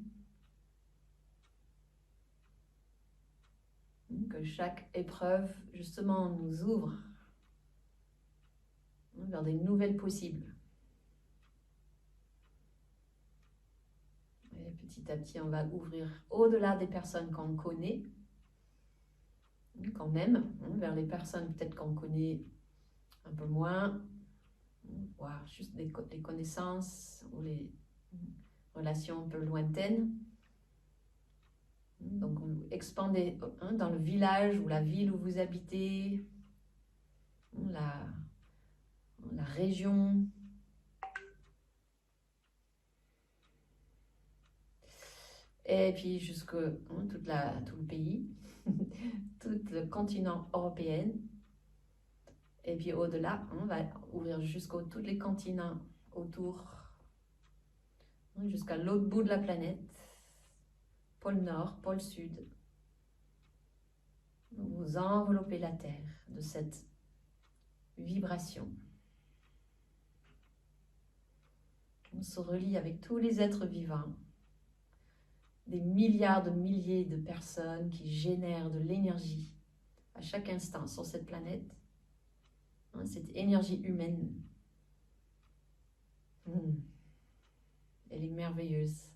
S1: que chaque épreuve justement nous ouvre vers des nouvelles possibles. Et petit à petit, on va ouvrir au-delà des personnes qu'on connaît, qu'on aime, vers les personnes peut-être qu'on connaît un peu moins, voire juste des connaissances ou les relations un peu lointaines. Donc, expandez dans le village ou la ville où vous habitez, la région. Et puis jusque tout le pays, tout le continent européen. Et puis au-delà, on va ouvrir jusqu'à tous les continents autour, jusqu'à l'autre bout de la planète, pôle Nord, pôle Sud. Vous enveloppez la Terre de cette vibration. On se relie avec tous les êtres vivants, des milliards de milliers de personnes qui génèrent de l'énergie à chaque instant sur cette planète. Cette énergie humaine, elle est merveilleuse.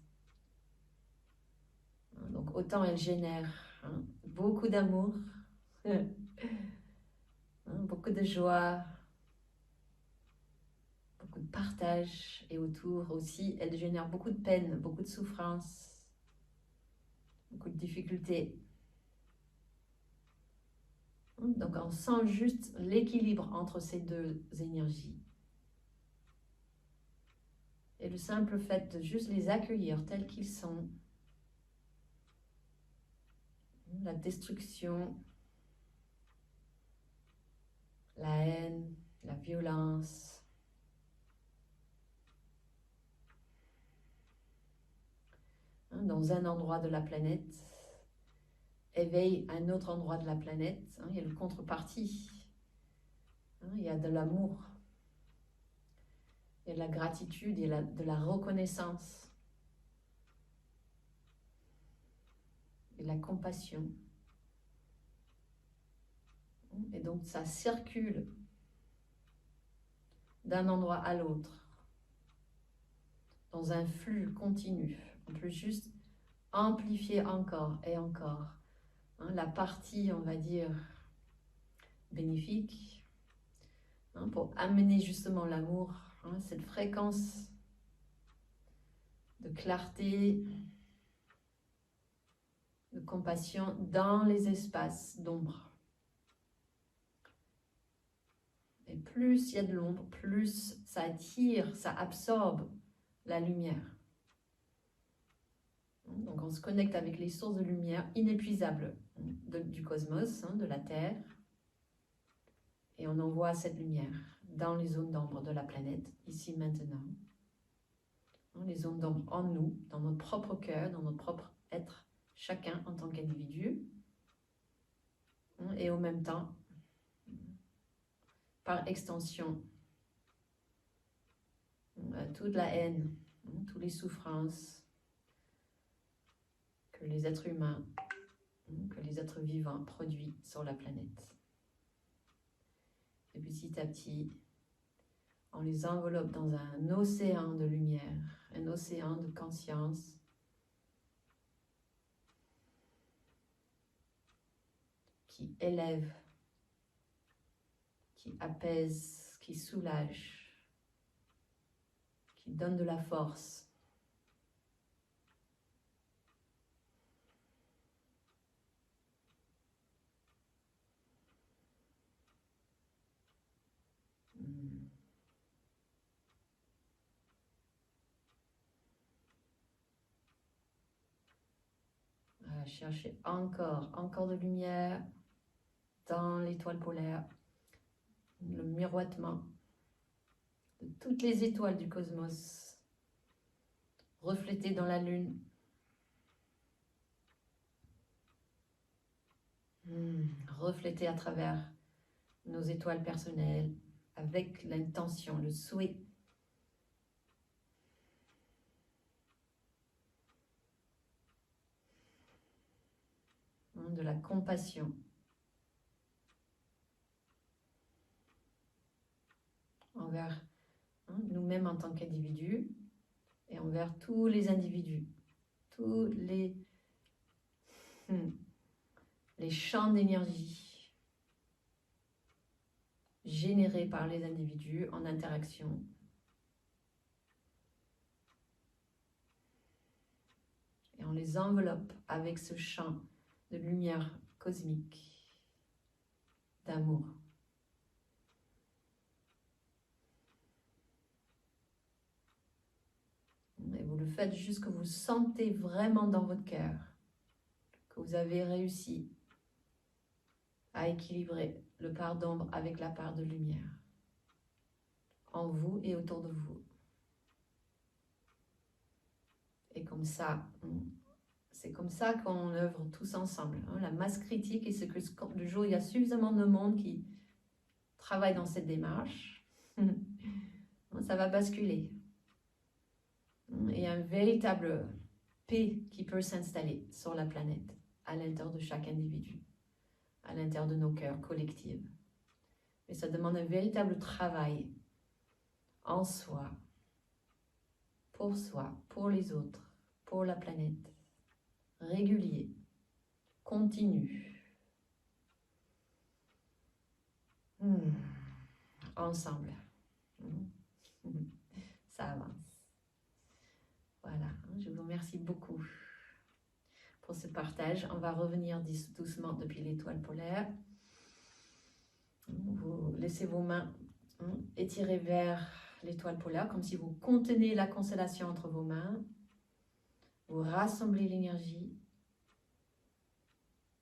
S1: Donc autant elle génère beaucoup d'amour, beaucoup de joie, beaucoup de partage, et autour aussi elle génère beaucoup de peine, beaucoup de souffrance, beaucoup de difficultés. Donc on sent juste l'équilibre entre ces deux énergies. Et le simple fait de juste les accueillir tels qu'ils sont, la destruction, la haine, la violence. Dans un endroit de la planète, éveille un autre endroit de la planète. Il y a le contrepartie. Il y a de l'amour, il y a de la gratitude, il y a de la reconnaissance, et de la compassion. Et donc ça circule d'un endroit à l'autre, dans un flux continu. On peut juste amplifier encore et encore la partie, on va dire, bénéfique, pour amener justement l'amour, cette fréquence de clarté, de compassion dans les espaces d'ombre. Et plus il y a de l'ombre, plus ça attire, ça absorbe la lumière. Donc on se connecte avec les sources de lumière inépuisables du cosmos, de la Terre, et on envoie cette lumière dans les zones d'ombre de la planète, ici maintenant. Les zones d'ombre en nous, dans notre propre cœur, dans notre propre être, chacun en tant qu'individu, et au même temps, par extension, toute la haine, toutes les souffrances que les êtres humains, que les êtres vivants produisent sur la planète. Et petit à petit, on les enveloppe dans un océan de lumière, un océan de conscience qui élève, qui apaise, qui soulage, qui donne de la force. Voilà, cherchez encore de lumière dans l'étoile polaire, le miroitement de toutes les étoiles du cosmos, reflétées dans la lune. Reflétées à travers nos étoiles personnelles, avec l'intention, le souhait de la compassion envers nous-mêmes en tant qu'individus et envers tous les individus, tous les champs d'énergie générés par les individus en interaction. Et on les enveloppe avec ce champ de lumière cosmique, d'amour. Et vous le faites juste que vous sentez vraiment dans votre cœur que vous avez réussi à équilibrer le part d'ombre avec la part de lumière en vous et autour de vous. Et comme ça, c'est comme ça qu'on œuvre tous ensemble. La masse critique, et c'est que le jour où il y a suffisamment de monde qui travaille dans cette démarche, ça va basculer. Et un véritable paix qui peut s'installer sur la planète, à l'intérieur de chaque individu, à l'intérieur de nos cœurs collectifs. Mais ça demande un véritable travail en soi, pour les autres, pour la planète, régulier, continu, ensemble. Ça avance. Voilà, je vous remercie beaucoup pour ce partage. On va revenir doucement depuis l'étoile polaire. Vous laissez vos mains étirées vers l'étoile polaire, comme si vous contenez la constellation entre vos mains. Vous rassemblez l'énergie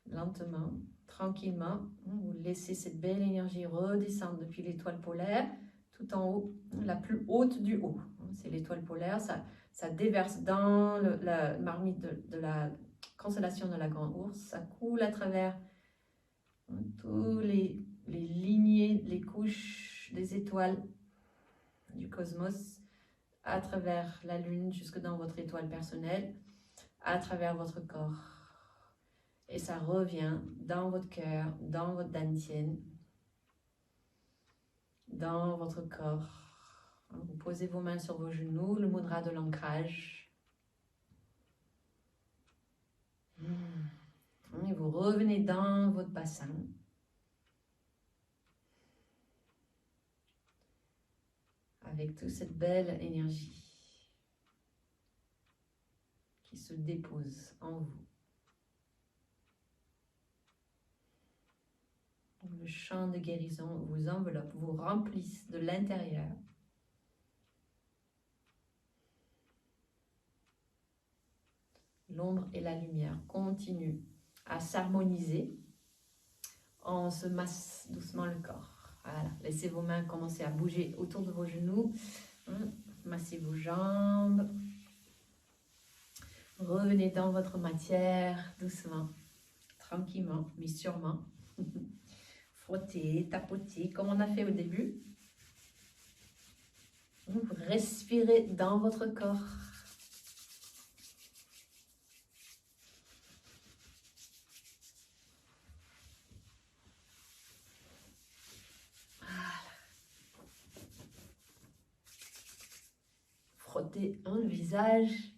S1: lentement, tranquillement. Vous laissez cette belle énergie redescendre depuis l'étoile polaire, tout en haut, la plus haute du haut. C'est l'étoile polaire, ça déverse dans la marmite de la constellation de la Grande Ourse, ça coule à travers tous les lignées, les couches des étoiles du cosmos, à travers la Lune jusque dans votre étoile personnelle, à travers votre corps. Et ça revient dans votre cœur, dans votre dantian, dans votre corps. Vous posez vos mains sur vos genoux, le mudra de l'ancrage. Et vous revenez dans votre bassin. Avec toute cette belle énergie qui se dépose en vous. Le champ de guérison vous enveloppe, vous remplisse de l'intérieur. L'ombre et la lumière continuent à s'harmoniser. On se masse doucement le corps. Voilà. Laissez vos mains commencer à bouger autour de vos genoux. Massez vos jambes. Revenez dans votre matière doucement, tranquillement, mais sûrement. Frottez, tapotez, comme on a fait au début. Vous respirez dans votre corps. Frottez le visage,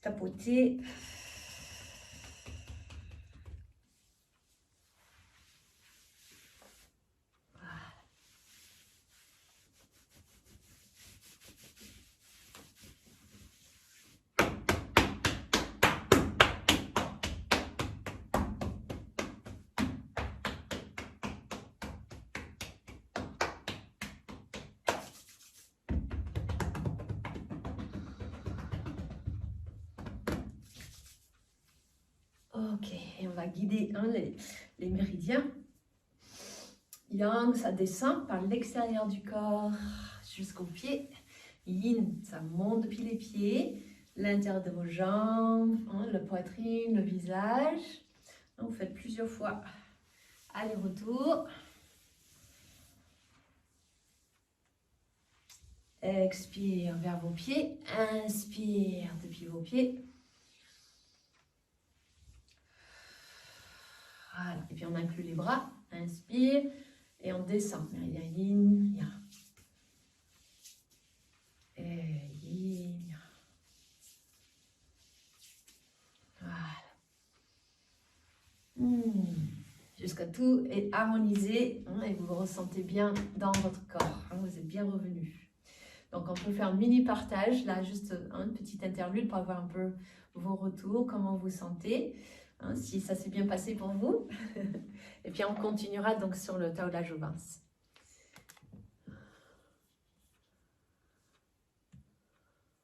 S1: tapotez. Ok, et on va guider les méridiens. Yang, ça descend par l'extérieur du corps jusqu'aux pieds. Yin, ça monte depuis les pieds, l'intérieur de vos jambes, la poitrine, le visage. Donc, vous faites plusieurs fois aller-retour. Expire vers vos pieds. Inspire depuis vos pieds. Voilà. Et puis on inclut les bras. Inspire. Et on descend. Méridien yin, yang. Et yin, yang. Voilà. Jusqu'à tout est harmonisé. Et vous vous ressentez bien dans votre corps. Vous êtes bien revenu. Donc on peut faire un mini partage. Là, juste une petite interlude pour avoir un peu vos retours. Comment vous sentez. Si ça s'est bien passé pour vous. Et puis on continuera donc sur le Tao de la Jouvence.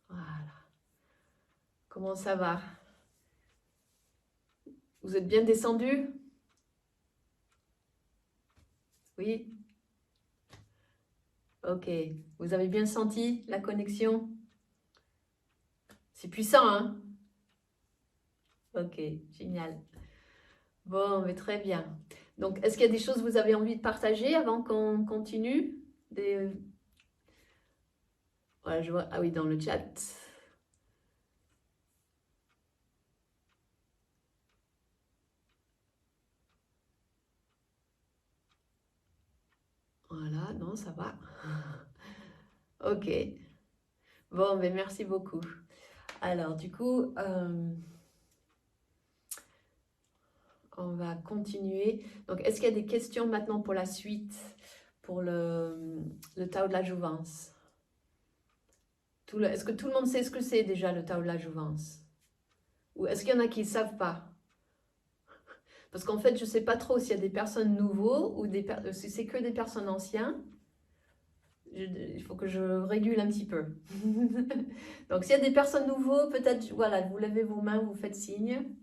S1: Voilà. Comment ça va? Vous êtes bien descendu? Oui? Ok. Vous avez bien senti la connexion? C'est puissant, hein? Ok, génial. Bon, mais très bien. Donc, est-ce qu'il y a des choses que vous avez envie de partager avant qu'on continue? Voilà, je vois. Ah oui, dans le chat. Voilà, non, ça va. Ok. Bon, mais merci beaucoup. Alors, du coup, on va continuer. Donc, est-ce qu'il y a des questions maintenant pour la suite, pour le Tao de la Jouvence? Est-ce que tout le monde sait ce que c'est déjà le Tao de la Jouvence? Ou est-ce qu'il y en a qui ne savent pas? Parce qu'en fait, je ne sais pas trop s'il y a des personnes nouveaux ou si c'est que des personnes anciennes. Il faut que je régule un petit peu. Donc, s'il y a des personnes nouveaux, peut-être, voilà, vous levez vos mains, vous faites signe.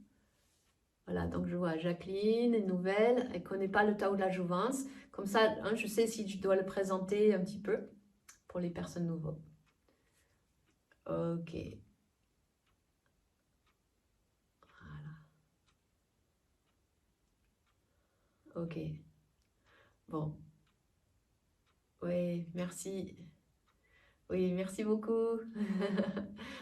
S1: Voilà, donc je vois Jacqueline, une nouvelle, elle ne connaît pas le Tao de la Jouvence. Comme ça, hein, je sais si je dois le présenter un petit peu pour les personnes nouvelles. Ok, voilà, ok. Bon, oui, merci. Oui, merci beaucoup.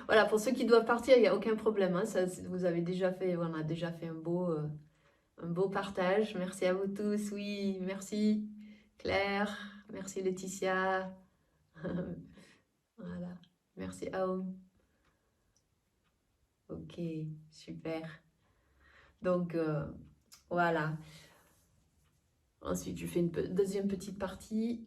S1: Voilà, pour ceux qui doivent partir, il n'y a aucun problème, hein, vous avez déjà fait, on a déjà fait un beau partage. Merci à vous tous. Oui, merci Claire, merci Laetitia. Voilà, merci Aum. Ok, super. Donc, voilà. Ensuite, je fais une deuxième petite partie.